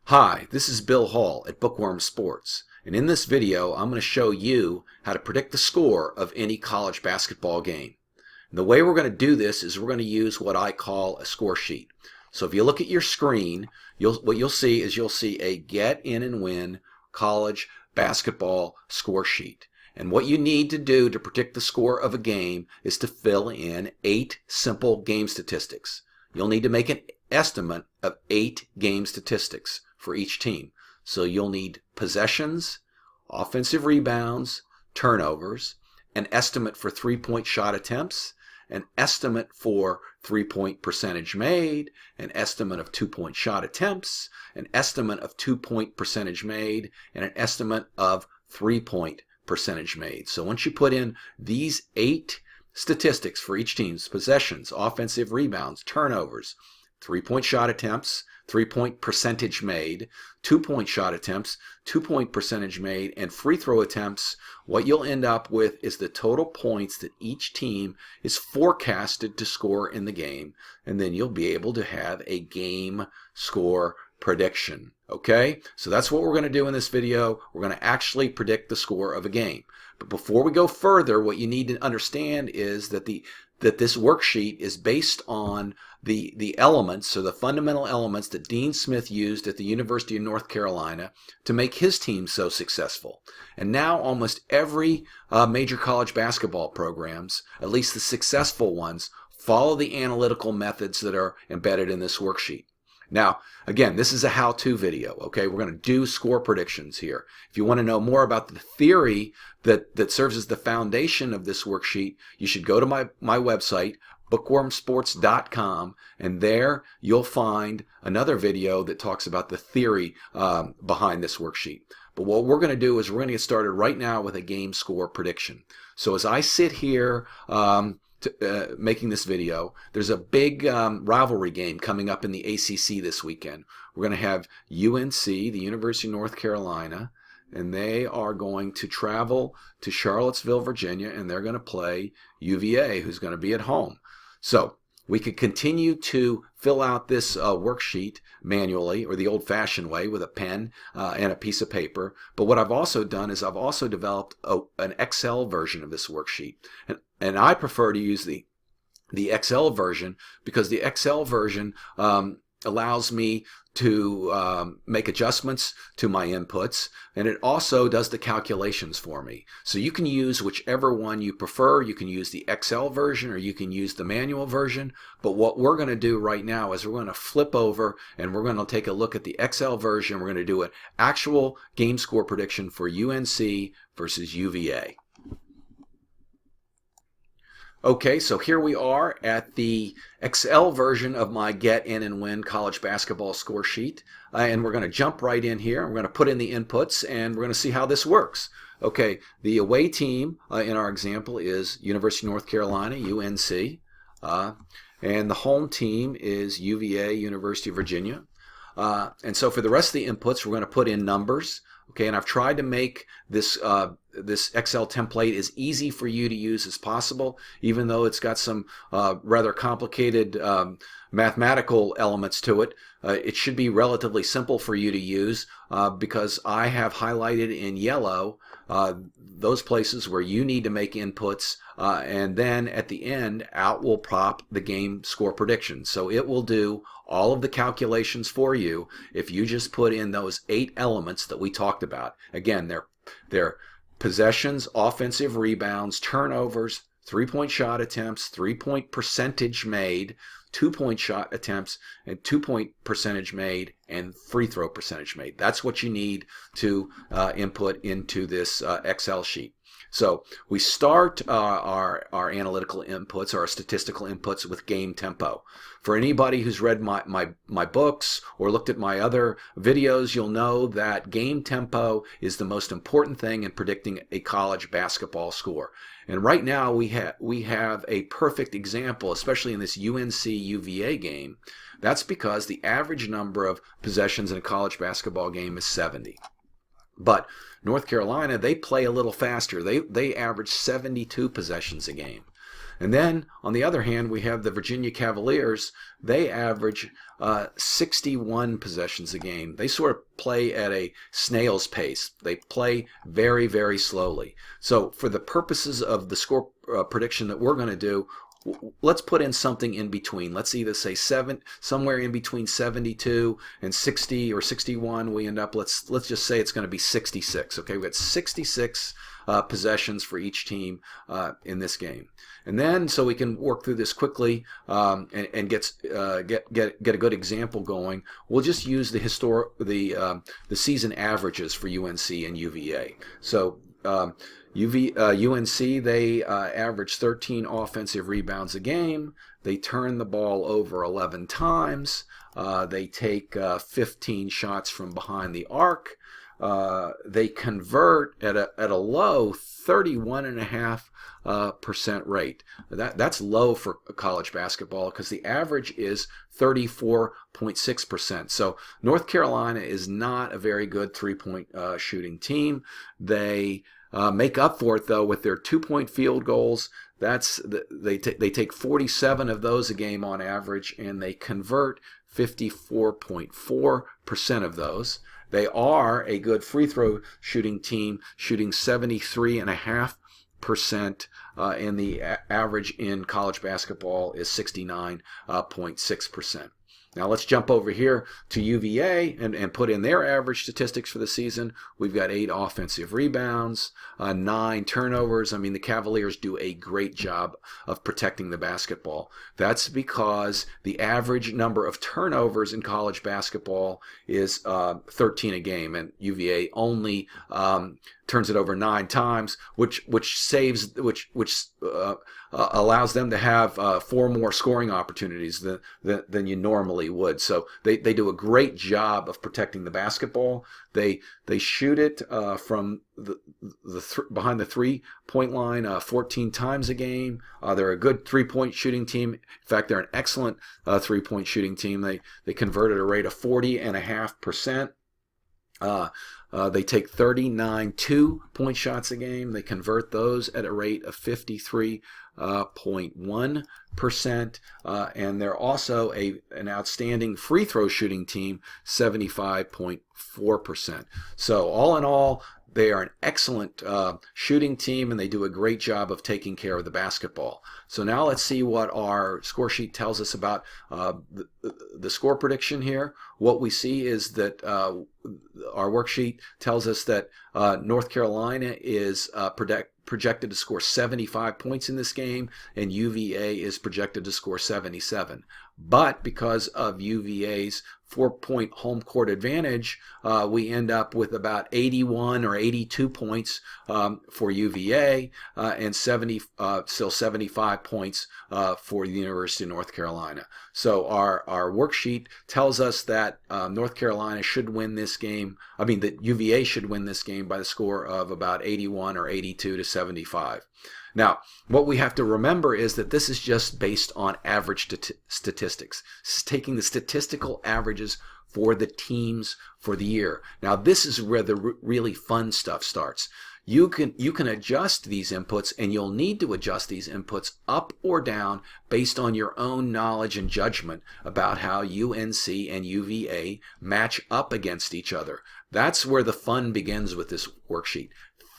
Hi, this is Bill Hall at Bookworm Sports, and in this video I'm going to show you how to predict the score of any college basketball game. And the way we're going to do this is we're going to use what I call a score sheet. So if you look at your screen, what you'll see is a Get In and Win college basketball score sheet. And what you need to do to predict the score of a game is to fill in 8 simple game statistics. You'll need to make an estimate of 8 game statistics for each team. So you'll need possessions, offensive rebounds, turnovers, an estimate for three-point shot attempts, an estimate for three-point percentage made, an estimate of two-point shot attempts, an estimate of two-point percentage made, and an estimate of three-point percentage made. So once you put in these 8 statistics for each team's possessions, offensive rebounds, turnovers, three-point shot attempts, three-point percentage made, two-point shot attempts, two-point percentage made, and free throw attempts, what you'll end up with is the total points that each team is forecasted to score in the game, and then you'll be able to have a game score prediction. Okay, so that's what we're going to do in this video. We're going to actually predict the score of a game. But before we go further, what you need to understand is that this worksheet is based on the elements, or the fundamental elements that Dean Smith used at the University of North Carolina to make his team so successful. And now almost every major college basketball programs, at least the successful ones, follow the analytical methods that are embedded in this worksheet. Now, again, this is a how-to video, okay? We're going to do score predictions here. If you want to know more about the theory that serves as the foundation of this worksheet, you should go to my website, bookwormsports.com, and there you'll find another video that talks about the theory behind this worksheet. But what we're going to do is we're going to get started right now with a game score prediction. So as I sit here making this video, there's a big rivalry game coming up in the ACC this weekend. We're going to have UNC, the University of North Carolina, and they are going to travel to Charlottesville, Virginia, and they're going to play UVA, who's going to be at home. So we could continue to fill out this worksheet manually, or the old-fashioned way, with a pen and a piece of paper. But what I've also done is I've also developed an Excel version of this worksheet. And I prefer to use the Excel version because the Excel version allows me to make adjustments to my inputs, and it also does the calculations for me. So you can use whichever one you prefer. You can use the Excel version or you can use the manual version. But what we're going to do right now is we're going to flip over and we're going to take a look at the Excel version. We're going to do an actual game score prediction for UNC versus UVA. Okay, so here we are at the Excel version of my Get In and Win college basketball score sheet. And we're going to jump right in here. We're going to put in the inputs and we're going to see how this works. Okay, the away team in our example is University of North Carolina, UNC. And the home team is UVA, University of Virginia. And so for the rest of the inputs, we're going to put in numbers. Okay, and I've tried to make this this Excel template as easy for you to use as possible, even though it's got some rather complicated mathematical elements to it. It should be relatively simple for you to use because I have highlighted in yellow those places where you need to make inputs, and then at the end out will pop the game score prediction. So it will do all of the calculations for you if you just put in those 8 elements that we talked about. Again, they're possessions, offensive rebounds, turnovers, three-point shot attempts, three-point percentage made, two-point shot attempts, and two-point percentage made, and free throw percentage made. That's what you need to input into this Excel sheet. So we start our analytical inputs, our statistical inputs, with game tempo. For anybody who's read my books or looked at my other videos, you'll know that game tempo is the most important thing in predicting a college basketball score. And right now we have a perfect example, especially in this UNC-UVA game. That's because the average number of possessions in a college basketball game is 70. But North Carolina, they play a little faster. They average 72 possessions a game. And then on the other hand, we have the Virginia Cavaliers. They average 61 possessions a game. They sort of play at a snail's pace. They play very, very slowly. So for the purposes of the score prediction that we're going to do, let's put in something in between. Let's either say somewhere in between 72 and 60 or 61. We end up, let's just say it's going to be 66. Okay, we've got 66 possessions for each team in this game. And then, so we can work through this quickly and get a good example going, we'll just use the season averages for UNC and UVA. So UNC, they average 13 offensive rebounds a game. They turn the ball over 11 times. They take 15 shots from behind the arc. They convert at a low 31.5% rate. That's low for college basketball because the average is 34.6%. So North Carolina is not a very good three-point shooting team. They make up for it though with their 2-point field goals. They take 47 of those a game on average, and they convert 54.4% of those. They are a good free throw shooting team, shooting 73.5%, and the average in college basketball is 69.6%. Now let's jump over here to UVA and put in their average statistics for the season. We've got 8 offensive rebounds, 9 turnovers. I mean, the Cavaliers do a great job of protecting the basketball. That's because the average number of turnovers in college basketball is 13 a game, and UVA only turns it over 9 times, which allows them to have 4 more scoring opportunities than you normally would. So they do a great job of protecting the basketball. They shoot it from behind the 3-point line 14 times a game. They're a good 3-point shooting team. In fact, they're an excellent 3-point shooting team. They convert at a rate of 40.5%. They take 39 2-point shots a game. They convert those at a rate of 53.1%. And they're also an outstanding free throw shooting team, 75.4%. So all in all, they are an excellent shooting team, and they do a great job of taking care of the basketball. So now let's see what our score sheet tells us about the score prediction here. What we see is that our worksheet tells us that North Carolina is projected to score 75 points in this game, and UVA is projected to score 77. But because of UVA's 4-point home court advantage, we end up with about 81 or 82 points for UVA and still 75 points for the University of North Carolina. So our worksheet tells us that North Carolina should win this game. I mean, that UVA should win this game by the score of about 81 or 82 to 75. Now, what we have to remember is that this is just based on average statistics. This is taking the statistical averages for the teams for the year. Now, this is where the really fun stuff starts. You can adjust these inputs, and you'll need to adjust these inputs up or down based on your own knowledge and judgment about how UNC and UVA match up against each other. That's where the fun begins with this worksheet.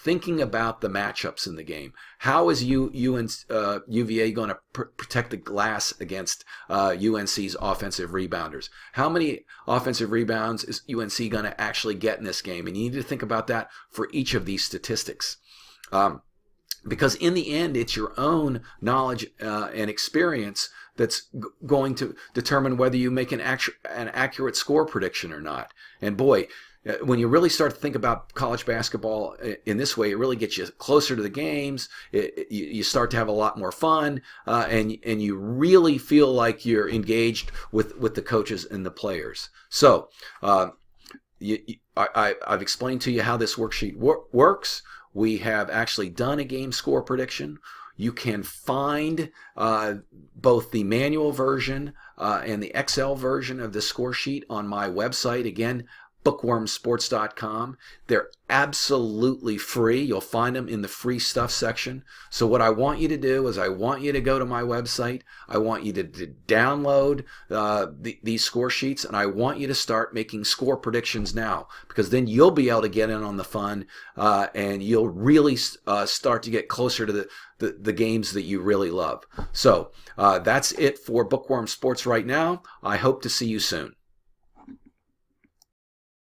Thinking about the matchups in the game. How is UVA going to protect the glass against UNC's offensive rebounders? How many offensive rebounds is UNC going to actually get in this game? And you need to think about that for each of these statistics. Because in the end, it's your own knowledge and experience that's going to determine whether you make an accurate score prediction or not. And boy, when you really start to think about college basketball in this way, it really gets you closer to the games. You start to have a lot more fun, and you really feel like you're engaged with the coaches and the players. So I've explained to you how this worksheet works. We have actually done a game score prediction. You can find both the manual version and the Excel version of the score sheet on my website. Again, bookwormsports.com. They're absolutely free. You'll find them in the free stuff section. So what I want you to do is I want you to go to my website. I want you to download these score sheets, and I want you to start making score predictions now, because then you'll be able to get in on the fun, and you'll really start to get closer to the games that you really love. So that's it for Bookworm Sports right now. I hope to see you soon.